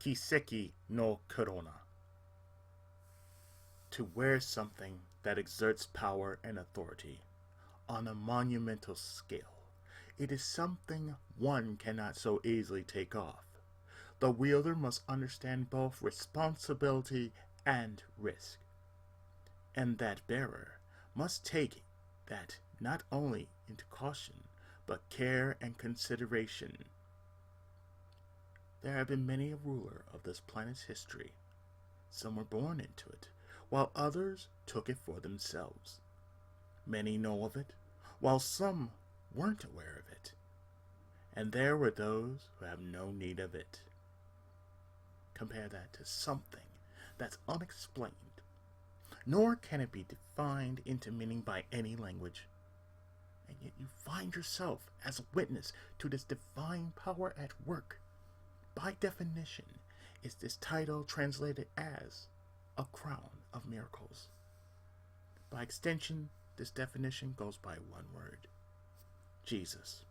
Kiseki no Corona. To wear something that exerts power and authority on a monumental scale, it is something one cannot so easily take off. The wielder must understand both responsibility and risk, and that bearer must take that not only into caution, but care and consideration. There have been many a ruler of this planet's history. Some were born into it, while others took it for themselves. Many know of it, while some weren't aware of it. And there were those who have no need of it. Compare that to something that's unexplained, nor can it be defined into meaning by any language. And yet you find yourself as a witness to this divine power at work. By definition, is this title translated as a crown of miracles. By extension, this definition goes by one word: Jesus.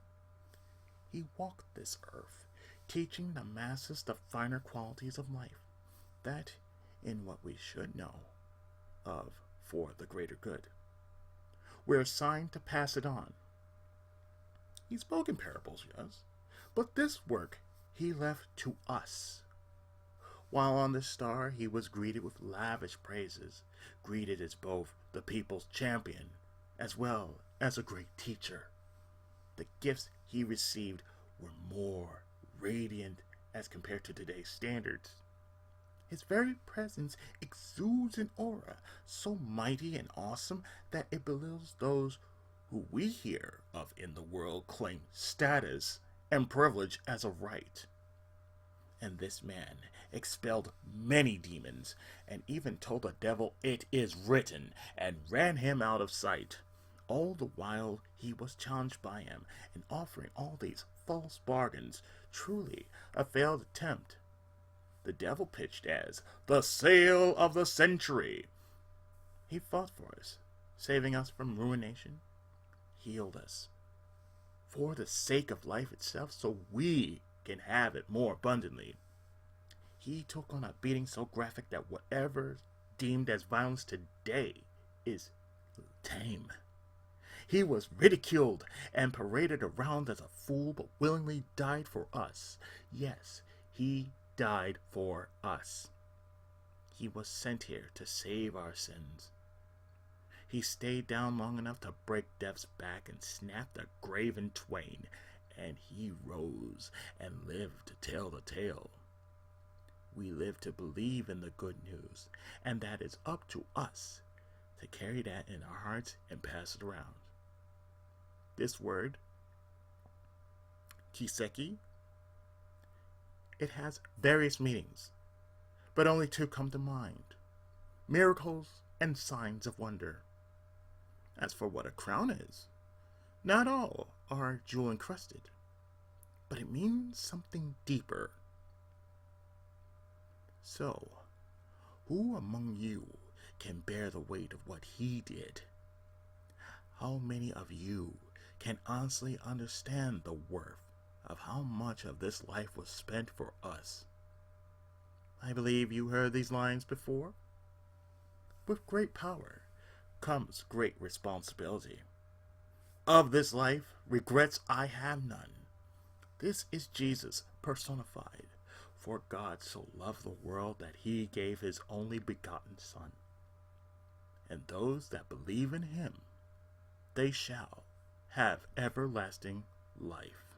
He walked this earth, teaching the masses the finer qualities of life, that in what we should know of for the greater good. We're assigned to pass it on. He spoke in parables, yes, but this work he left to us. While on the star, he was greeted with lavish praises, greeted as both the people's champion as well as a great teacher. The gifts he received were more radiant as compared to today's standards. His very presence exudes an aura so mighty and awesome that it belittles those who we hear of in the world claim status and privilege as a right. And this man expelled many demons, and even told the devil, "It is written," and ran him out of sight. All the while he was challenged by him, and offering all these false bargains, truly a failed attempt. The devil pitched as the sale of the century. He fought for us, saving us from ruination, healed us, for the sake of life itself, so we can have it more abundantly. He took on a beating so graphic that whatever deemed as violence today is tame. He was ridiculed and paraded around as a fool, but willingly died for us. Yes, he died for us. He was sent here to save our sins. He stayed down long enough to break death's back and snap the grave in twain, and he rose and lived to tell the tale. We live to believe in the good news, and that is up to us to carry that in our hearts and pass it around. This word, Kiseki, it has various meanings, but only two come to mind: miracles and signs of wonder. As for what a crown is, not all are jewel encrusted, but it means something deeper. So, who among you can bear the weight of what he did? How many of you can honestly understand the worth of how much of this life was spent for us? I believe you heard these lines before. With great power comes great responsibility. Of this life, regrets I have none. This is Jesus personified. For God so loved the world that he gave his only begotten Son. And those that believe in him, they shall have everlasting life.